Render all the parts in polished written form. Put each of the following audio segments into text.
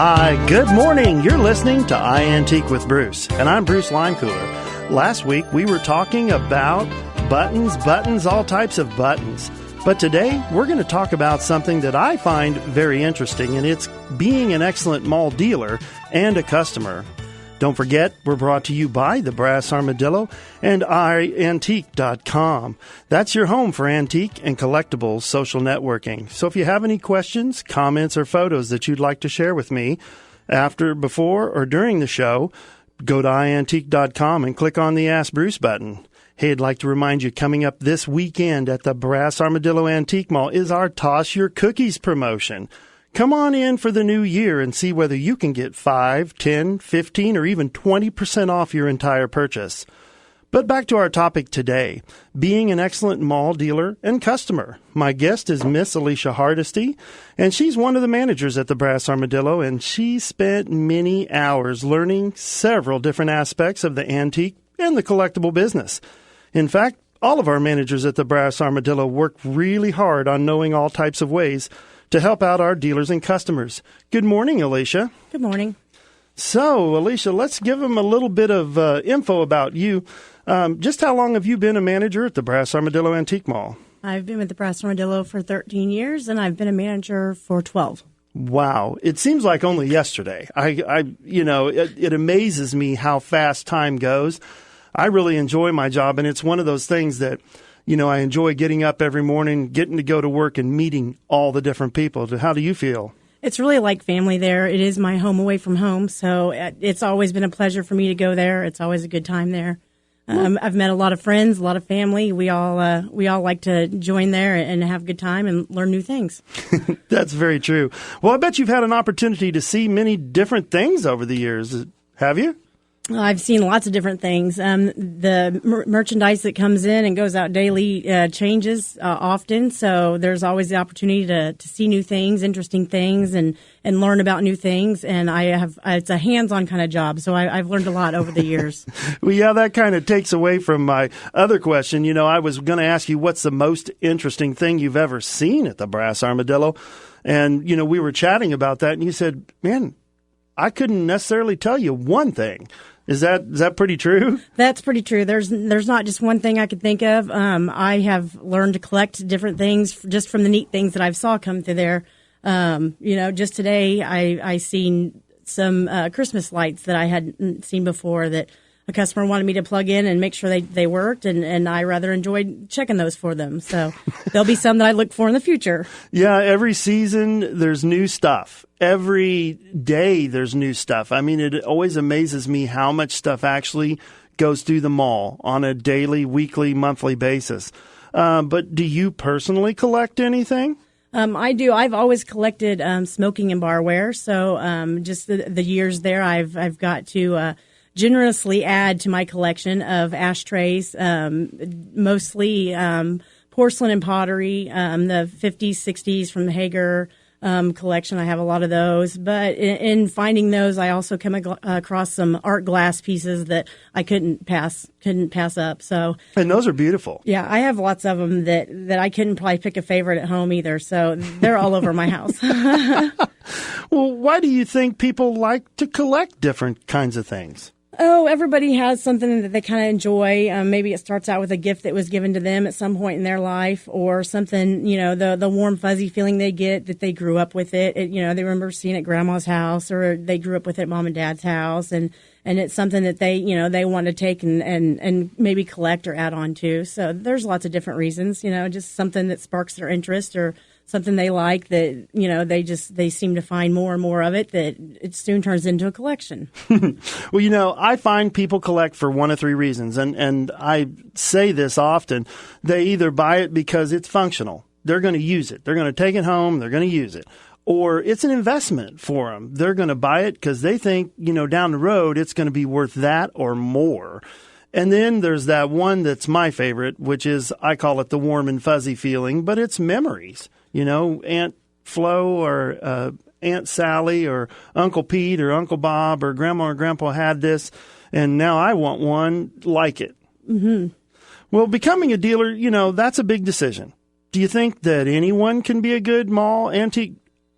Hi, good morning. You're listening to iAntique with Bruce, and I'm Bruce Limecooler. Last week, we were talking about buttons, all types of buttons. But today, we're going to talk about something that I find very interesting, and it's being an excellent mall dealer and a customer. Don't forget, we're brought to you by the Brass Armadillo and iAntique.com. That's your home for antique and collectibles social networking. So if you have any questions, comments, or photos that you'd like to share with me after, before, or during the show, go to iAntique.com and click on the Ask Bruce button. Hey, I'd like to remind you, coming up this weekend at the Brass Armadillo Antique Mall is our Toss Your Cookies promotion. Come on in for the new year and see whether you can get 5, 10, 15, or even 20% off your entire purchase. But back to our topic today, being an excellent mall dealer and customer. My guest is Miss Alicia Hardesty, and she's one of the managers at the Brass Armadillo, and she spent many hours learning several different aspects of the antique and the collectible business. In fact, all of our managers at the Brass Armadillo work really hard on knowing all types of ways to help out our dealers and customers. Good morning, Alicia. Good morning. So, Alicia, let's give them a little bit of info about you. Just how long have you been a manager at the Brass Armadillo Antique Mall? I've been with the Brass Armadillo for 13 years, and I've been a manager for 12. Wow. It seems like only yesterday. It amazes me how fast time goes. I really enjoy my job, and it's one of those things that, I enjoy getting up every morning, getting to go to work and meeting all the different people. How do you feel? It's really like family there. It is my home away from home, so it's always been a pleasure for me to go there. It's always a good time there. I've met a lot of friends, a lot of family. We all like to join there and have a good time and learn new things. That's very true. Well, I bet you've had an opportunity to see many different things over the years. Have you? I've seen lots of different things. The merchandise that comes in and goes out daily changes often, so there's always the opportunity to see new things, interesting things, and learn about new things. And it's a hands-on kind of job, so I've learned a lot over the years. Well, yeah, that kind of takes away from my other question. I was going to ask you, what's the most interesting thing you've ever seen at the Brass Armadillo? And, we were chatting about that, and you said, man, I couldn't necessarily tell you one thing. Is that pretty true? That's pretty true. There's not just one thing I could think of. I have learned to collect different things just from the neat things that I've saw come through there. Just today I seen some Christmas lights that I hadn't seen before that a customer wanted me to plug in and make sure they worked, and I rather enjoyed checking those for them. So there'll be some that I look for in the future. Yeah, every season there's new stuff. Every day there's new stuff. I mean, it always amazes me how much stuff actually goes through the mall on a daily, weekly, monthly basis. But do you personally collect anything? I do. I've always collected smoking and barware. So just the years there, I've got to generously add to my collection of ashtrays, mostly porcelain and pottery, the 50s, 60s from the Hager collection. I have a lot of those. But in finding those, I also come across some art glass pieces that I couldn't pass up. So, and those are beautiful. Yeah, I have lots of them that I couldn't probably pick a favorite at home either. So they're all over my house. Well, why do you think people like to collect different kinds of things? Oh, everybody has something that they kind of enjoy. Maybe it starts out with a gift that was given to them at some point in their life, or something, the warm, fuzzy feeling they get that they grew up with it. They remember seeing it at grandma's house, or they grew up with it at mom and dad's house, and it's something that they want to take and maybe collect or add on to. So there's lots of different reasons, just something that sparks their interest, or something they like that, they seem to find more and more of it, that it soon turns into a collection. Well, I find people collect for one of three reasons, and I say this often. They either buy it because it's functional. They're going to use it. They're going to take it home. They're going to use it. Or it's an investment for them. They're going to buy it because they think, down the road it's going to be worth that or more. And then there's that one that's my favorite, which is, I call it the warm and fuzzy feeling, but it's memories. Aunt Flo or Aunt Sally or Uncle Pete or Uncle Bob or Grandma or Grandpa had this, and now I want one like it. Mm-hmm. Well, becoming a dealer, that's a big decision. Do you think that anyone can be a good mall antique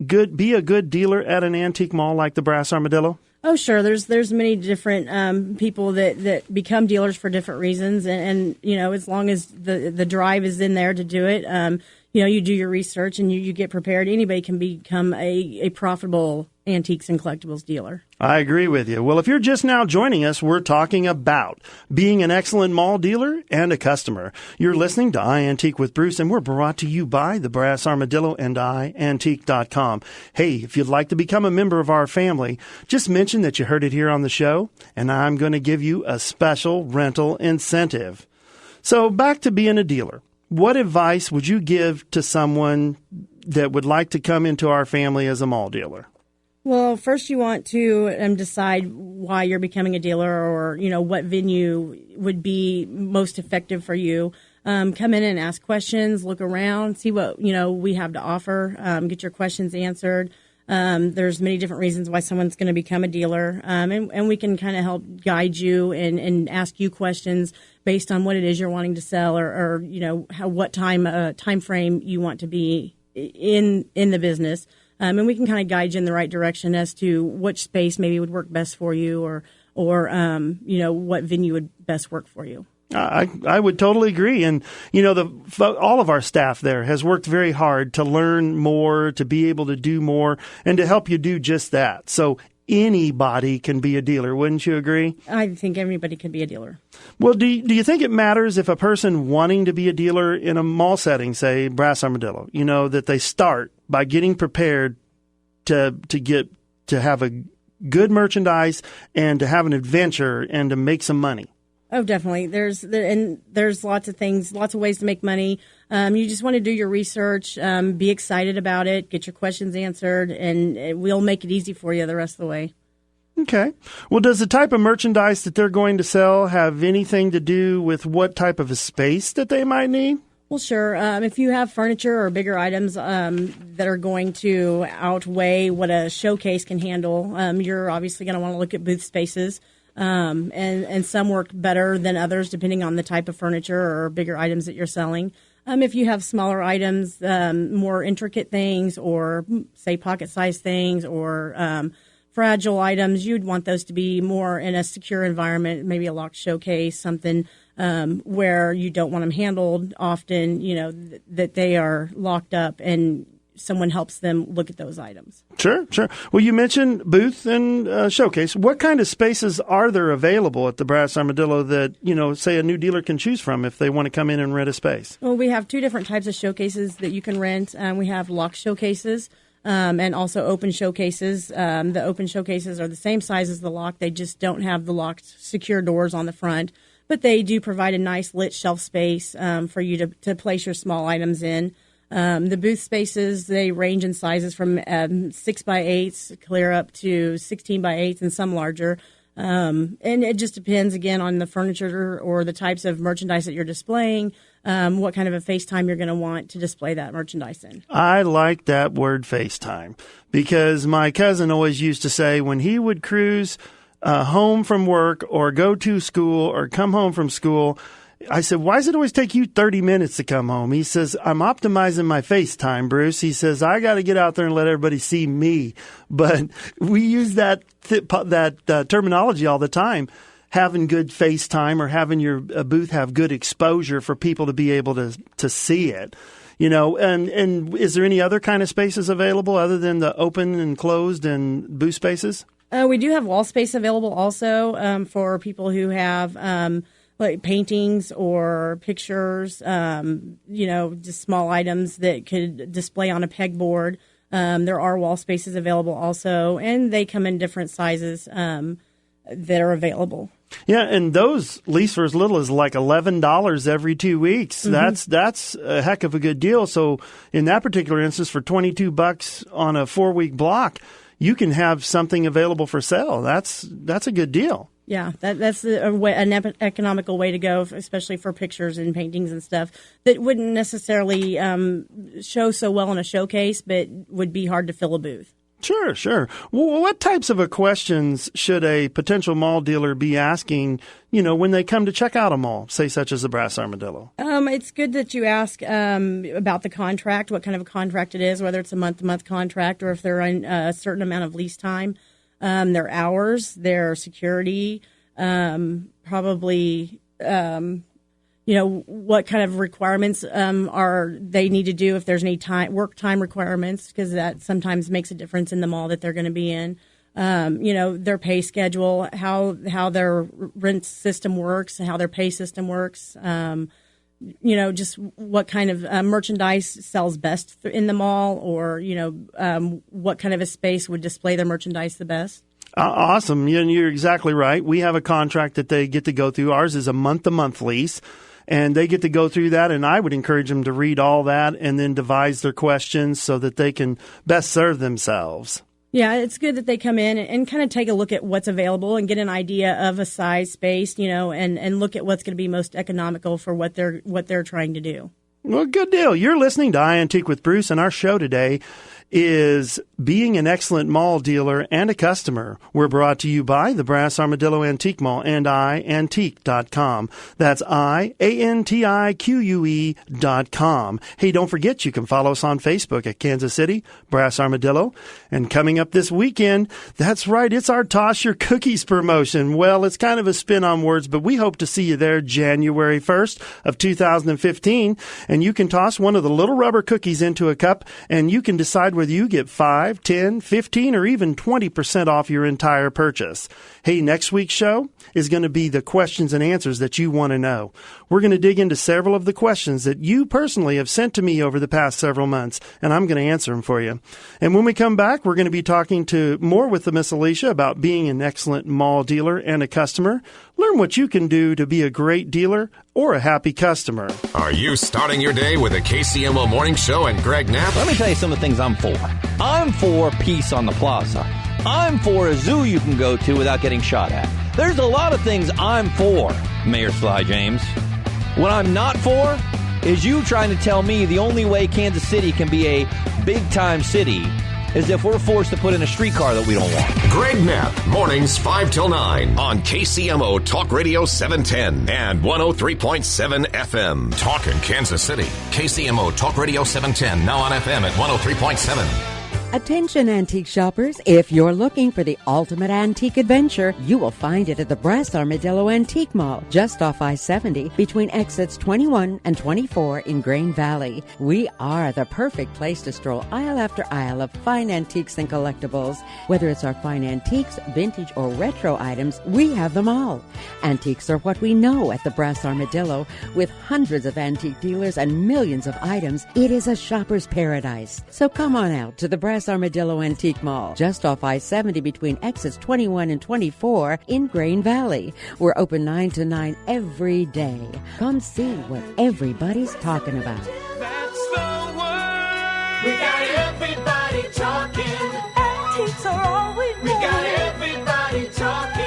be a good dealer at an antique mall like the Brass Armadillo? Oh, sure. There's many different people that become dealers for different reasons, and as long as the drive is in there to do it, you do your research and you get prepared. Anybody can become a profitable antiques and collectibles dealer. I agree with you. Well, if you're just now joining us, we're talking about being an excellent mall dealer and a customer. You're listening to iAntique with Bruce, and we're brought to you by the Brass Armadillo and iAntique.com. Hey, if you'd like to become a member of our family, just mention that you heard it here on the show, and I'm going to give you a special rental incentive. So back to being a dealer. What advice would you give to someone that would like to come into our family as a mall dealer? Well, first you want to decide why you're becoming a dealer, or what venue would be most effective for you. Come in and ask questions, look around, see what we have to offer, get your questions answered. There's many different reasons why someone's going to become a dealer, and we can kind of help guide you and ask you questions based on what it is you're wanting to sell, or what time frame you want to be in the business. And we can kind of guide you in the right direction as to which space maybe would work best for you, or what venue would best work for you. I would totally agree. And, all of our staff there has worked very hard to learn more, to be able to do more, and to help you do just that. So anybody can be a dealer. Wouldn't you agree? I think everybody can be a dealer. Well, do you think it matters if a person wanting to be a dealer in a mall setting, say Brass Armadillo, that they start by getting prepared to have a good merchandise and to have an adventure and to make some money? Oh, definitely. There's lots of things, lots of ways to make money. You just want to do your research, be excited about it, get your questions answered, and we'll make it easy for you the rest of the way. Okay. Well, does the type of merchandise that they're going to sell have anything to do with what type of a space that they might need? Well, sure. If you have furniture or bigger items that are going to outweigh what a showcase can handle, you're obviously going to want to look at booth spaces. And some work better than others depending on the type of furniture or bigger items that you're selling. If you have smaller items, more intricate things, or say pocket-sized things, or fragile items, you'd want those to be more in a secure environment, maybe a locked showcase, something where you don't want them handled often, that they are locked up and someone helps them look at those items. Sure. Well, you mentioned booth and showcase. What kind of spaces are there available at the Brass Armadillo that, say a new dealer can choose from if they want to come in and rent a space? Well, we have two different types of showcases that you can rent. We have locked showcases and also open showcases. The open showcases are the same size as the lock. They just don't have the locked secure doors on the front, but they do provide a nice lit shelf space for you to place your small items in. The booth spaces, they range in sizes from 6x8s clear up to 16x8s and some larger. And it just depends, again, on the furniture or the types of merchandise that you're displaying, what kind of a FaceTime you're going to want to display that merchandise in. I like that word FaceTime, because my cousin always used to say when he would cruise home from work or go to school or come home from school, I said, why does it always take you 30 minutes to come home? He says, I'm optimizing my FaceTime, Bruce. He says, I got to get out there and let everybody see me. But we use that terminology all the time, having good FaceTime or having your booth have good exposure for people to be able to see it. And is there any other kind of spaces available other than the open and closed and booth spaces? We do have wall space available also for people who have like paintings or pictures, just small items that could display on a pegboard. There are wall spaces available also, and they come in different sizes that are available. Yeah, and those lease for as little as like $11 every 2 weeks. Mm-hmm. That's a heck of a good deal. So in that particular instance, for $22 on a 4-week block, you can have something available for sale. That's a good deal. Yeah, that's an economical way to go, especially for pictures and paintings and stuff that wouldn't necessarily show so well in a showcase, but would be hard to fill a booth. Sure, sure. Well, what types of questions should a potential mall dealer be asking, when they come to check out a mall, say such as the Brass Armadillo? It's good that you ask about the contract, what kind of a contract it is, whether it's a month-to-month contract or if they're on a certain amount of lease time, their hours, their security, probably what kind of requirements are they need to do if there's any work time requirements, because that sometimes makes a difference in the mall that they're going to be in. Their pay schedule, how their rent system works, how their pay system works. Just what kind of merchandise sells best in the mall, or what kind of a space would display their merchandise the best. Awesome. You're exactly right. We have a contract that they get to go through. Ours is a month-to-month lease, and they get to go through that, and I would encourage them to read all that and then devise their questions so that they can best serve themselves. Yeah, it's good that they come in and kind of take a look at what's available and get an idea of a size, space, and look at what's going to be most economical for what they're trying to do. Well, good deal. You're listening to iAntique with Bruce, and our show today is being an excellent mall dealer and a customer. We're brought to you by the Brass Armadillo Antique Mall and iAntique.com. That's iAntique.com. Hey, don't forget you can follow us on Facebook at Kansas City Brass Armadillo. And coming up this weekend, that's right, it's our Toss Your Cookies promotion. Well, it's kind of a spin on words, but we hope to see you there January 1st of 2015. And you can toss one of the little rubber cookies into a cup, and you can decide whether you get 5, 10, 15, or even 20% off your entire purchase. Hey, next week's show is going to be the questions and answers that you want to know. We're going to dig into several of the questions that you personally have sent to me over the past several months, and I'm going to answer them for you. And when we come back, we're going to be talking more with the Miss Alicia about being an excellent mall dealer and a customer. Learn what you can do to be a great dealer or a happy customer. Are you starting your day with a KCMO Morning Show and Greg Knapp? Let me tell you some of the things I'm for. I'm for peace on the plaza. I'm for a zoo you can go to without getting shot at. There's a lot of things I'm for, Mayor Sly James. What I'm not for is you trying to tell me the only way Kansas City can be a big-time city is if we're forced to put in a streetcar that we don't want. Greg Knapp, mornings 5 till 9 on KCMO Talk Radio 710 and 103.7 FM. Talking Kansas City. KCMO Talk Radio 710, now on FM at 103.7. Attention antique shoppers, if you're looking for the ultimate antique adventure, you will find it at the Brass Armadillo Antique Mall, just off I-70, between exits 21 and 24 in Grain Valley. We are the perfect place to stroll aisle after aisle of fine antiques and collectibles. Whether it's our fine antiques, vintage, or retro items, we have them all. Antiques are what we know at the Brass Armadillo. With hundreds of antique dealers and millions of items, it is a shopper's paradise. So come on out to the Brass Armadillo Antique Mall, just off I-70 between exits 21 and 24 in Grain Valley. We're open 9 to 9 every day. Come see what everybody's talking about. That's the word. We got everybody talking. Antiques are all we want. We got everybody talking.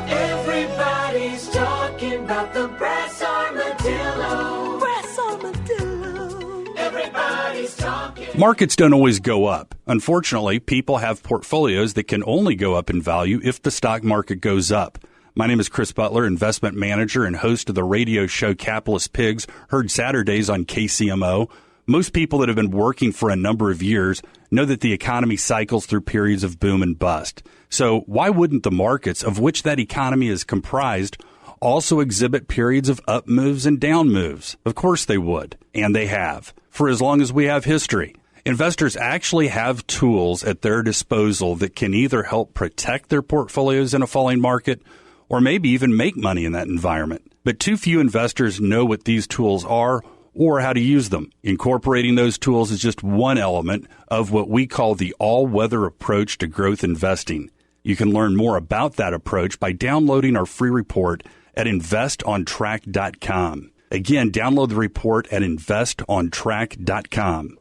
Everybody's talking about the Brass Armadillo. Brass Armadillo. Everybody's talking. Markets don't always go up. Unfortunately, people have portfolios that can only go up in value if the stock market goes up. My name is Chris Butler, investment manager and host of the radio show Capitalist Pigs, heard Saturdays on KCMO. Most people that have been working for a number of years know that the economy cycles through periods of boom and bust. So why wouldn't the markets, of which that economy is comprised, also exhibit periods of up moves and down moves? Of course they would, and they have, for as long as we have history. Investors actually have tools at their disposal that can either help protect their portfolios in a falling market or maybe even make money in that environment. But too few investors know what these tools are or how to use them. Incorporating those tools is just one element of what we call the all-weather approach to growth investing. You can learn more about that approach by downloading our free report at investontrack.com. Again, download the report at investontrack.com.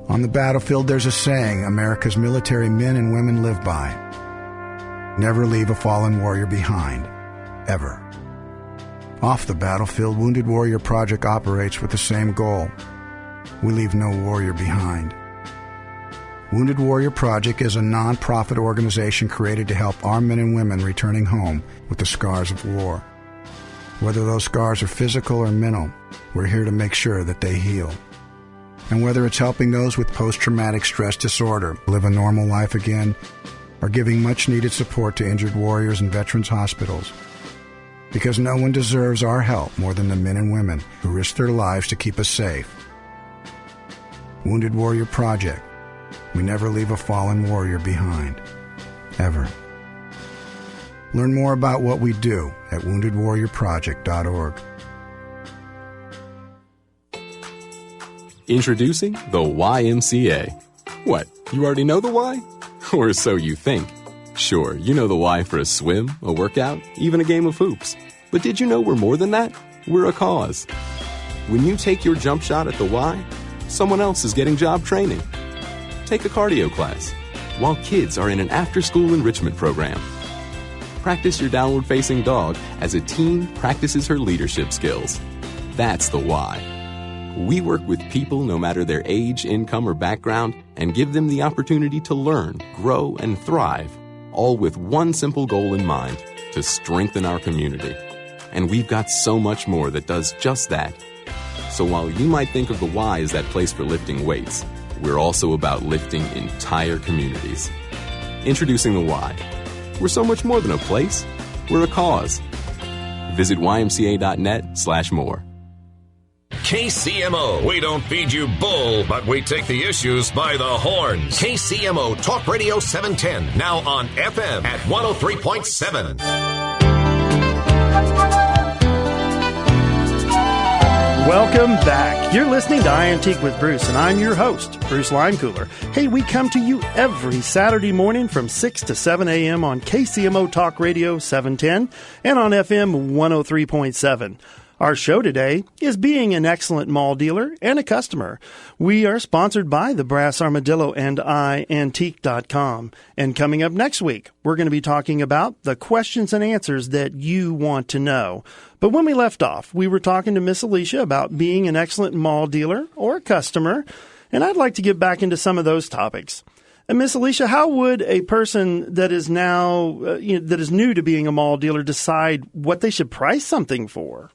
On the battlefield, there's a saying America's military men and women live by. Never leave a fallen warrior behind, ever. Off the battlefield, Wounded Warrior Project operates with the same goal. We leave no warrior behind. Wounded Warrior Project is a non-profit organization created to help our men and women returning home with the scars of war. Whether those scars are physical or mental, we're here to make sure that they heal. And whether it's helping those with post-traumatic stress disorder live a normal life again, or giving much-needed support to injured warriors in veterans' hospitals. Because no one deserves our help more than the men and women who risk their lives to keep us safe. Wounded Warrior Project. We never leave a fallen warrior behind. Ever. Learn more about what we do at woundedwarriorproject.org. Introducing the YMCA. What, you already know the why? Or so you think. Sure, you know the why for a swim, a workout, even a game of hoops. But did you know we're more than that? We're a cause. When you take your jump shot at the Y, someone else is getting job training. Take a cardio class, while kids are in an after-school enrichment program. Practice your downward-facing dog as a teen practices her leadership skills. That's the why. We work with people no matter their age, income, or background and give them the opportunity to learn, grow, and thrive, all with one simple goal in mind, to strengthen our community. And we've got so much more that does just that. So while you might think of the Y as that place for lifting weights, we're also about lifting entire communities. Introducing the Y. We're so much more than a place. We're a cause. Visit ymca.net/more. KCMO. We don't feed you bull, but we take the issues by the horns. KCMO Talk Radio 710. Now on FM at 103.7. Welcome back. You're listening to iAntique with Bruce, and I'm your host, Bruce Limecooler. Hey, we come to you every Saturday morning from 6 to 7 a.m. on KCMO Talk Radio 710 and on FM 103.7. Our show today is being an excellent mall dealer and a customer. We are sponsored by the Brass Armadillo and iAntique.com. And coming up next week, we're going to be talking about the questions and answers that you want to know. But when we left off, we were talking to Miss Alicia about being an excellent mall dealer or customer, and I'd like to get back into some of those topics. And Miss Alicia, how would a person that is now that is new to being a mall dealer decide what they should price something for?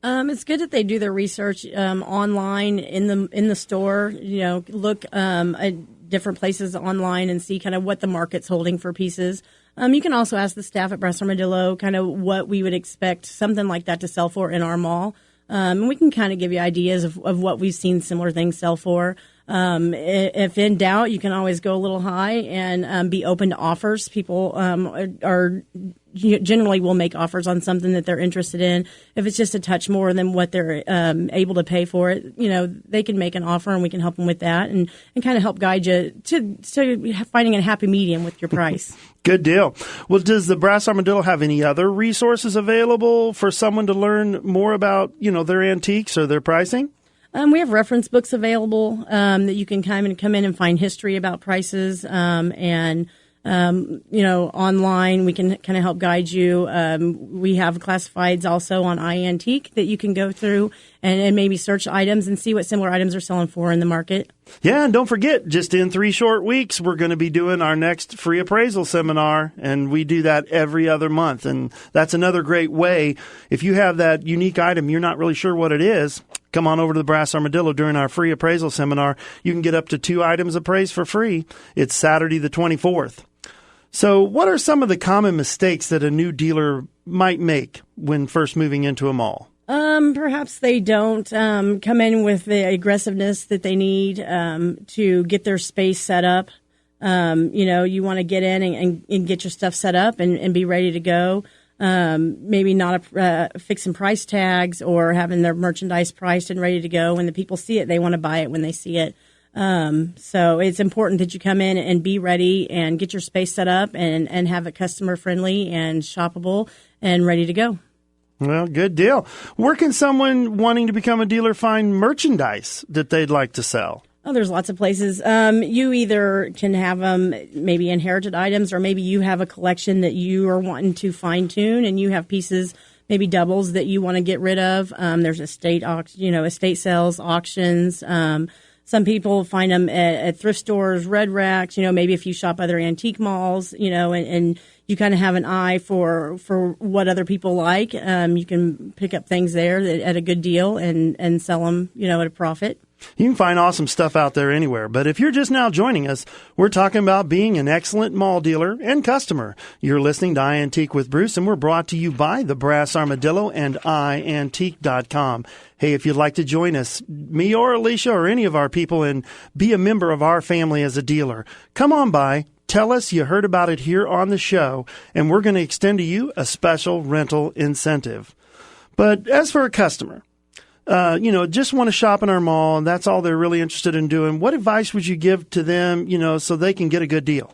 It's good that they do their research online in the store. Look at different places online and see kind of what the market's holding for pieces. You can also ask the staff at Brass Armadillo kind of what we would expect something like that to sell for in our mall. And we can kind of give you ideas of what we've seen similar things sell for. If in doubt, you can always go a little high and be open to offers. People are generally will make offers on something that they're interested in. If it's just a touch more than what they're able to pay for it, they can make an offer and we can help them with that and kind of help guide you to finding a happy medium with your price. Good deal. Well, does the Brass Armadillo have any other resources available for someone to learn more about, their antiques or their pricing? We have reference books available that you can come in and find history about prices online. We can kind of help guide you. We have classifieds also on iAntique that you can go through and maybe search items and see what similar items are selling for in the market. Yeah, and don't forget, just in 3 short weeks, we're going to be doing our next free appraisal seminar, and we do that every other month. And that's another great way. If you have that unique item, you're not really sure what it is, come on over to the Brass Armadillo during our free appraisal seminar. You can get up to 2 items appraised for free. It's Saturday the 24th. So what are some of the common mistakes that a new dealer might make when first moving into a mall? Perhaps they don't come in with the aggressiveness that they need to get their space set up. You want to get in and get your stuff set up and be ready to go. Maybe not fixing price tags or having their merchandise priced and ready to go. When the people see it, they want to buy it when they see it. So it's important that you come in and be ready and get your space set up and have it customer friendly and shoppable and ready to go. Well, good deal. Where can someone wanting to become a dealer find merchandise that they'd like to sell? Oh, there's lots of places. You either can have them maybe inherited items, or maybe you have a collection that you are wanting to fine tune, and you have pieces, maybe doubles that you want to get rid of. There's estate sales, auctions. Some people find them at thrift stores, red racks, maybe if you shop other antique malls, and you kind of have an eye for what other people like. You can pick up things there at a good deal and sell them, at a profit. You can find awesome stuff out there anywhere. But if you're just now joining us, we're talking about being an excellent mall dealer and customer. You're listening to iAntique with Bruce, and we're brought to you by the Brass Armadillo and iAntique.com. Hey, if you'd like to join us, me or Alicia or any of our people, and be a member of our family as a dealer, come on by. Tell us you heard about it here on the show, and we're going to extend to you a special rental incentive. But as for a customer, just want to shop in our mall, and that's all they're really interested in doing, what advice would you give to them, so they can get a good deal?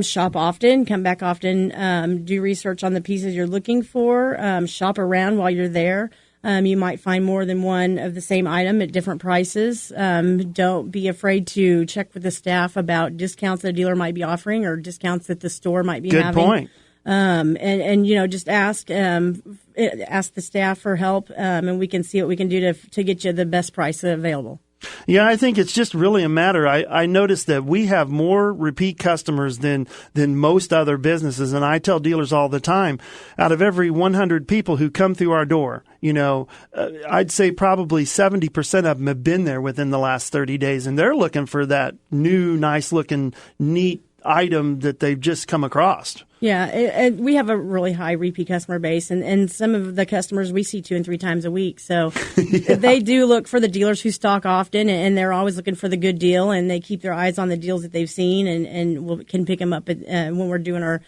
Shop often, come back often, do research on the pieces you're looking for, shop around while you're there. You might find more than one of the same item at different prices. Don't be afraid to check with the staff about discounts that a dealer might be offering or discounts that the store might be having. Good point. And just ask the staff for help, and we can see what we can do to get you the best price available. Yeah, I think it's just really a matter. I noticed that we have more repeat customers than most other businesses, and I tell dealers all the time, out of every 100 people who come through our door, I'd say probably 70% of them have been there within the last 30 days, and they're looking for that new, nice-looking, neat item that they've just come across. Yeah, we have a really high repeat customer base, and some of the customers we see 2 and 3 times a week. So They do look for the dealers who stock often, and they're always looking for the good deal, and they keep their eyes on the deals that they've seen, and can pick them up when we're doing our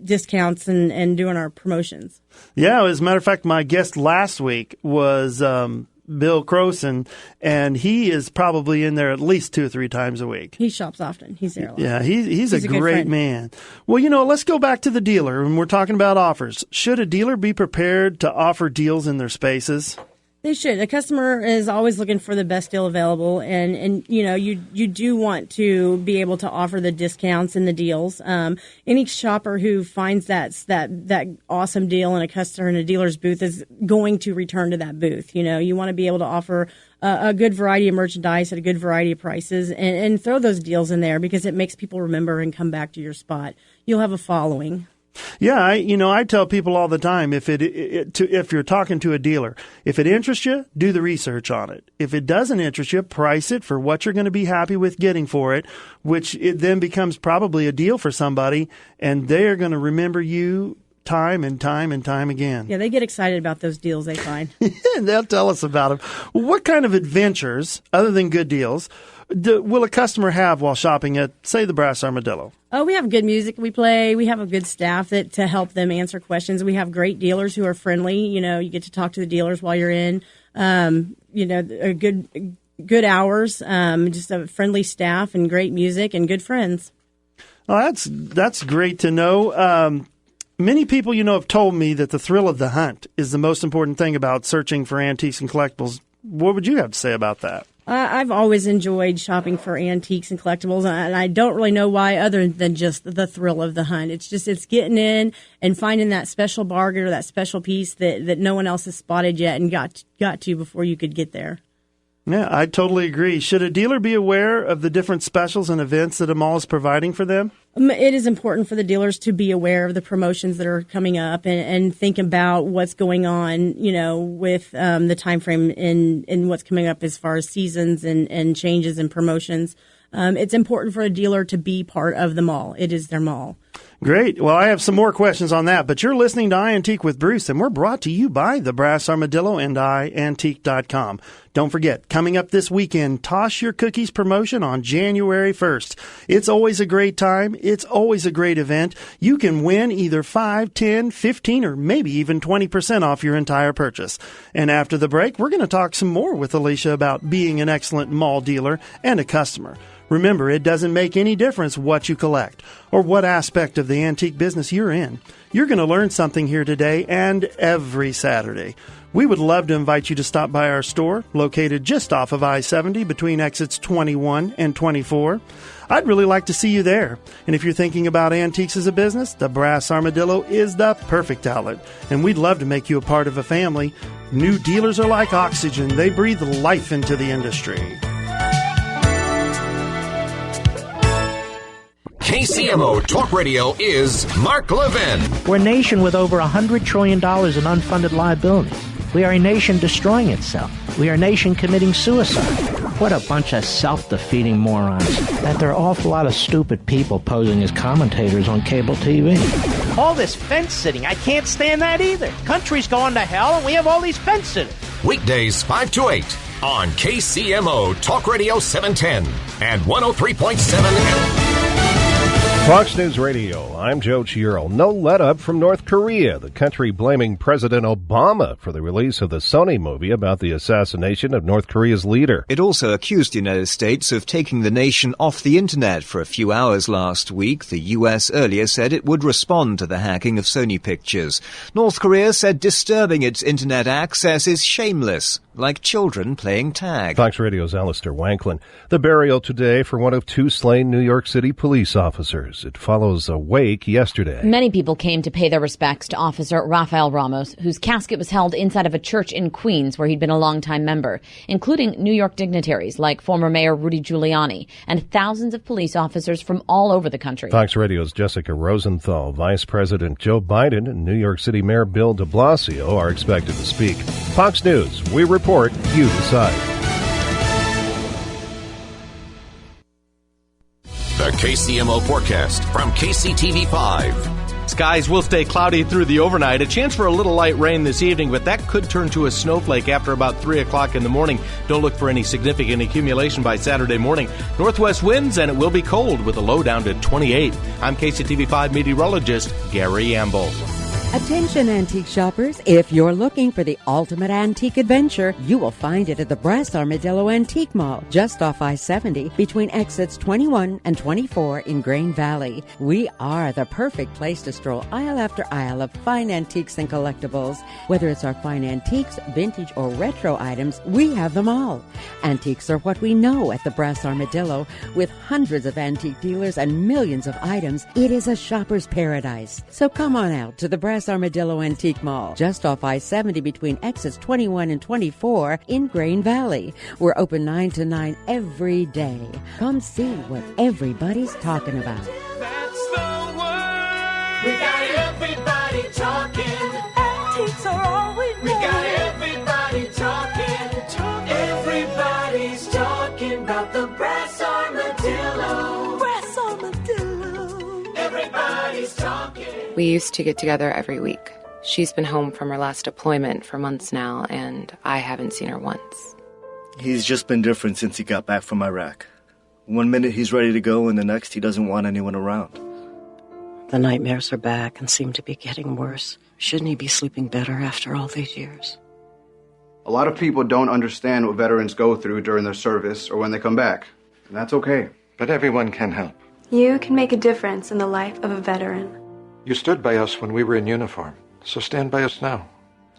discounts and doing our promotions. Yeah, as a matter of fact, my guest last week was Bill Croson, and he is probably in there at least 2 or 3 times a week. He shops often. He's there a lot. Yeah, he's a great man. Well, let's go back to the dealer, and we're talking about offers. Should a dealer be prepared to offer deals in their spaces? They should. A customer is always looking for the best deal available, and you do want to be able to offer the discounts and the deals. Any shopper who finds that awesome deal in a dealer's booth is going to return to that booth. You want to be able to offer a good variety of merchandise at a good variety of prices, and throw those deals in there because it makes people remember and come back to your spot. You'll have a following. Yeah, I tell people all the time, if you're talking to a dealer, if it interests you, do the research on it. If it doesn't interest you, price it for what you're going to be happy with getting for it, which it then becomes probably a deal for somebody, and they're going to remember you time and time and time again. Yeah, they get excited about those deals they find. And they'll tell us about them. What kind of adventures, other than good deals, will a customer have while shopping at, say, the Brass Armadillo? Oh, we have good music we play. We have a good staff to help them answer questions. We have great dealers who are friendly. You get to talk to the dealers while you're in. A good hours. Just a friendly staff and great music and good friends. Oh, that's great to know. Many people, have told me that the thrill of the hunt is the most important thing about searching for antiques and collectibles. What would you have to say about that? I've always enjoyed shopping for antiques and collectibles, and I don't really know why other than just the thrill of the hunt. It's getting in and finding that special bargain or that special piece that no one else has spotted yet and got to before you could get there. Yeah, I totally agree. Should a dealer be aware of the different specials and events that a mall is providing for them? It is important for the dealers to be aware of the promotions that are coming up and think about what's going on, with the time frame in what's coming up as far as seasons and changes and promotions. It's important for a dealer to be part of the mall. It is their mall. Great. Well, I have some more questions on that, but you're listening to iAntique with Bruce, and we're brought to you by the Brass Armadillo and iAntique.com. Don't forget, coming up this weekend, Toss Your Cookies promotion on January 1st. It's always a great time. It's always a great event. You can win either 5, 10, 15, or maybe even 20% off your entire purchase. And after the break, we're going to talk some more with Alicia about being an excellent mall dealer and a customer. Remember, it doesn't make any difference what you collect or what aspect of the antique business you're in. You're going to learn something here today and every Saturday. We would love to invite you to stop by our store, located just off of I-70 between exits 21 and 24. I'd really like to see you there. And if you're thinking about antiques as a business, the Brass Armadillo is the perfect outlet. And we'd love to make you a part of a family. New dealers are like oxygen. They breathe life into the industry. KCMO Talk Radio is Mark Levin. We're a nation with over $100 trillion in unfunded liability. We are a nation destroying itself. We are a nation committing suicide. What a bunch of self-defeating morons. That there are an awful lot of stupid people posing as commentators on cable TV. All this fence sitting, I can't stand that either. Country's going to hell and we have all these fence sitters. Weekdays 5 to 8 on KCMO Talk Radio 710 and 103.7 FM. Fox News Radio, I'm Joe Chiurl. No let-up from North Korea, the country blaming President Obama for the release of the Sony movie about the assassination of North Korea's leader. It also accused the United States of taking the nation off the internet for a few hours last week. The U.S. earlier said it would respond to the hacking of Sony Pictures. North Korea said disturbing its internet access is shameless, like children playing tag. Fox Radio's Alistair Wanklin. The burial today for one of 2 slain New York City police officers. It follows a wake yesterday. Many people came to pay their respects to Officer Rafael Ramos, whose casket was held inside of a church in Queens where he'd been a longtime member, including New York dignitaries like former Mayor Rudy Giuliani and thousands of police officers from all over the country. Fox Radio's Jessica Rosenthal. Vice President Joe Biden and New York City Mayor Bill de Blasio are expected to speak. Fox News, we report, you decide. The KCMO forecast from KCTV5. Skies will stay cloudy through the overnight. A chance for a little light rain this evening, but that could turn to a snowflake after about 3 o'clock in the morning. Don't look for any significant accumulation by Saturday morning. Northwest winds, and it will be cold with a low down to 28. I'm KCTV5 meteorologist Gary Amble. Attention antique shoppers, if you're looking for the ultimate antique adventure, you will find it at the Brass Armadillo Antique Mall, just off I-70, between exits 21 and 24 in Grain Valley. We are the perfect place to stroll aisle after aisle of fine antiques and collectibles. Whether it's our fine antiques, vintage, or retro items, we have them all. Antiques are what we know at the Brass Armadillo. With hundreds of antique dealers and millions of items, it is a shopper's paradise. So come on out to the Brass Armadillo Antique Mall, just off I-70 between exits 21 and 24 in Grain Valley. We're open 9 to 9 every day. Come see what everybody's talking about. That's the word. We got everybody talking. Antiques are all we know. We got everybody talking. Everybody's talking about the Brass Armadillo. Brass Armadillo. Everybody's talking. We used to get together every week. She's been home from her last deployment for months now, and I haven't seen her once. He's just been different since he got back from Iraq. One minute he's ready to go, and the next he doesn't want anyone around. The nightmares are back and seem to be getting worse. Shouldn't he be sleeping better after all these years? A lot of people don't understand what veterans go through during their service or when they come back, and that's okay. But everyone can help. You can make a difference in the life of a veteran. You stood by us when we were in uniform, so stand by us now.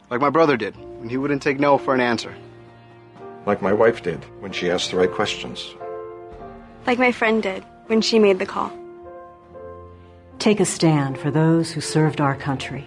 Like my brother did, when he wouldn't take no for an answer. Like my wife did, when she asked the right questions. Like my friend did when she made the call. Take a stand for those who served our country.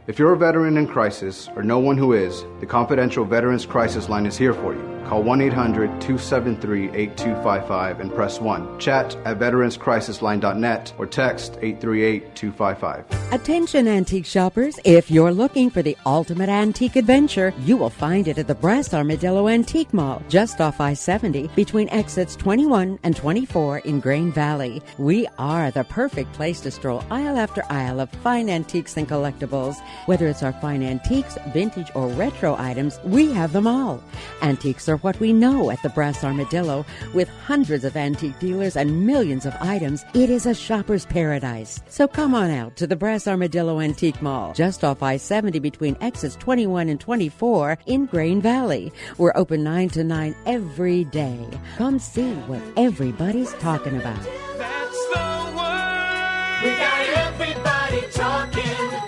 If you're a veteran in crisis, or know one who is, the confidential Veterans Crisis Line is here for you. Call 1-800-273-8255 and press 1. Chat at veteranscrisisline.net or text 838-255. Attention antique shoppers, if you're looking for the ultimate antique adventure, you will find it at the Brass Armadillo Antique Mall, just off I-70, between exits 21 and 24 in Grain Valley. We are the perfect place to stroll aisle after aisle of fine antiques and collectibles. Whether it's our fine antiques, vintage, or retro items, we have them all. Antiques are what we know at the Brass Armadillo. With hundreds of antique dealers and millions of items, it is a shopper's paradise. So come on out to the Brass Armadillo Antique Mall, just off I-70 between exits 21 and 24 in Grain Valley. We're open 9 to 9 every day. Come see what everybody's talking about. That's the word. We got everybody talking.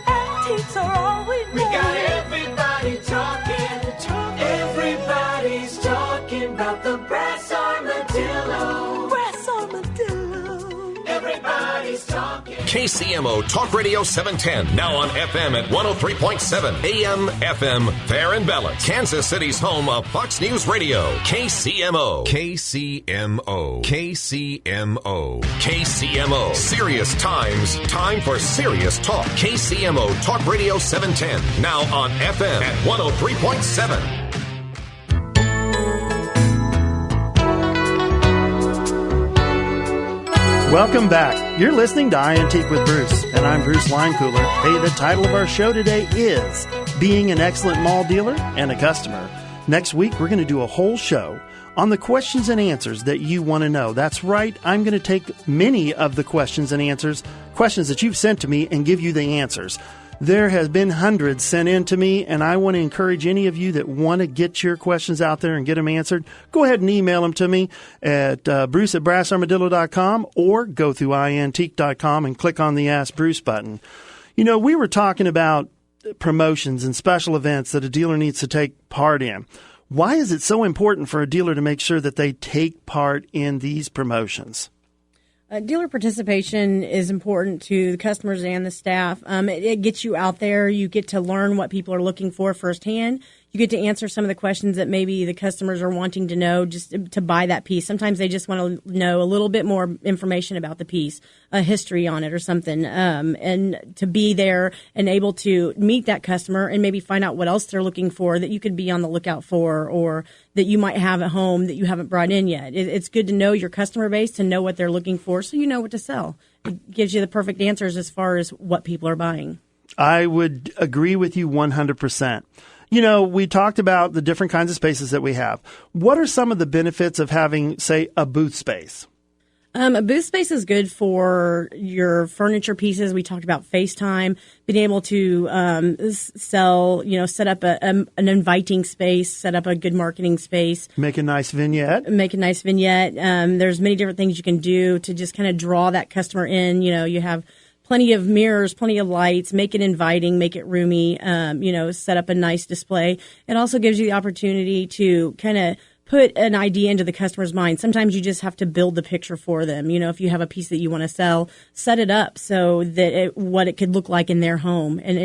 Antiques are all we know. We got everybody talking. Everybody's talking about the Brass Armadillo. Brass Armadillo. Everybody's talking. KCMO Talk Radio 710. Now on FM at 103.7. AM, FM, fair and balanced. Kansas City's home of Fox News Radio. KCMO. KCMO. KCMO. KCMO. Serious times. Time for serious talk. KCMO Talk Radio 710. Now on FM at 103.7. Welcome back. You're listening to iAntique with Bruce, and I'm Bruce Limecooler. Hey, the title of our show today is Being an Excellent Mall Dealer and a Customer. Next week, we're going to do a whole show on the questions and answers that you want to know. That's right. I'm going to take many of the questions and answers, questions that you've sent to me, and give you the answers. There has been hundreds sent in to me, and I want to encourage any of you that want to get your questions out there and get them answered, go ahead and email them to me at bruce@brassarmadillo.com or go through iAntique.com and click on the Ask Bruce button. You know, we were talking about promotions and special events that a dealer needs to take part in. Why is it so important for a dealer to make sure that they take part in these promotions? Dealer participation is important to the customers and the staff. It gets you out there. You get to learn what people are looking for firsthand. You get to answer some of the questions that maybe the customers are wanting to know just to buy that piece. Sometimes they just want to know a little bit more information about the piece, a history on it or something, and to be there and able to meet that customer and maybe find out what else they're looking for that you could be on the lookout for or that you might have at home that you haven't brought in yet. It's good to know your customer base, to know what they're looking for so you know what to sell. It gives you the perfect answers as far as what people are buying. I would agree with you 100%. You know, we talked about the different kinds of spaces that we have. What are some of the benefits of having, say, a booth space? A booth space is good for your furniture pieces. We talked about FaceTime, being able to sell, set up an inviting space, set up a good marketing space. Make a nice vignette. There's many different things you can do to just kind of draw that customer in. You know, you have plenty of mirrors, plenty of lights, make it inviting, make it roomy, set up a nice display. It also gives you the opportunity to kind of put an idea into the customer's mind. Sometimes you just have to build the picture for them. You know, if you have a piece that you want to sell, set it up so that what it could look like in their home. And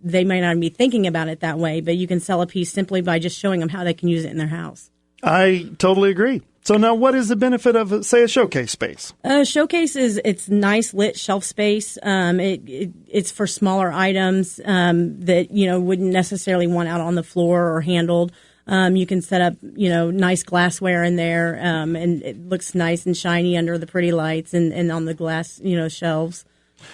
they might not be thinking about it that way, but you can sell a piece simply by just showing them how they can use it in their house. I totally agree. So now what is the benefit of, say, a showcase space? A showcase it's nice lit shelf space. It's for smaller items that, wouldn't necessarily want out on the floor or handled. You can set up, nice glassware in there, and it looks nice and shiny under the pretty lights and on the glass, shelves.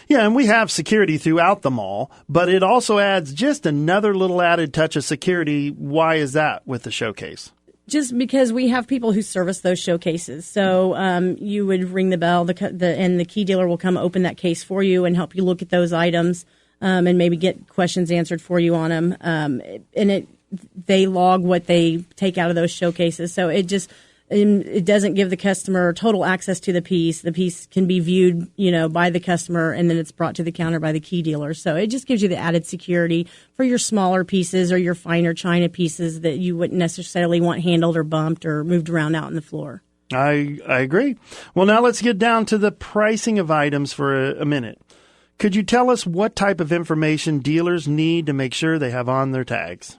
Yeah, and we have security throughout the mall, but it also adds just another little added touch of security. Why is that with the showcase? Just because we have people who service those showcases. So you would ring the bell, and the key dealer will come open that case for you and help you look at those items and maybe get questions answered for you on them. They log what they take out of those showcases. So it doesn't give the customer total access to the piece. The piece can be viewed, by the customer, and then it's brought to the counter by the key dealer. So it just gives you the added security for your smaller pieces or your finer china pieces that you wouldn't necessarily want handled or bumped or moved around out on the floor. I agree. Well, now let's get down to the pricing of items for a minute. Could you tell us what type of information dealers need to make sure they have on their tags?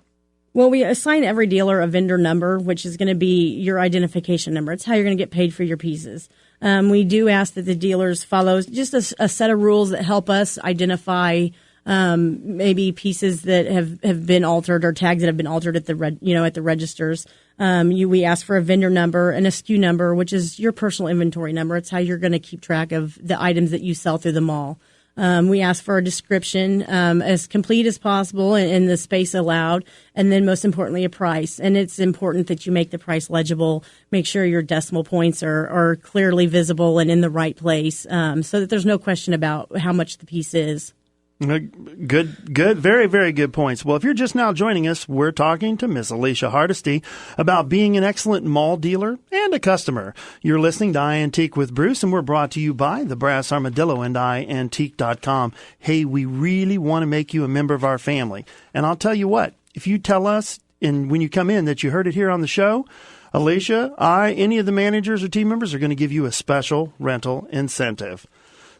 Well, we assign every dealer a vendor number, which is going to be your identification number. It's how you're going to get paid for your pieces. We do ask that the dealers follow just a set of rules that help us identify maybe pieces that have been altered or tags that have been altered at the registers. We ask for a vendor number and a SKU number, which is your personal inventory number. It's how you're going to keep track of the items that you sell through the mall. We ask for a description as complete as possible in the space allowed, and then most importantly, a price. And it's important that you make the price legible, make sure your decimal points are clearly visible and in the right place so that there's no question about how much the piece is. Good. Very, very good points. Well, if you're just now joining us, we're talking to Miss Alicia Hardesty about being an excellent mall dealer and a customer. You're listening to iAntique with Bruce, and we're brought to you by the Brass Armadillo and iAntique.com. Hey, we really want to make you a member of our family. And I'll tell you what, if you tell us when you come in that you heard it here on the show, Alicia, any of the managers or team members are going to give you a special rental incentive.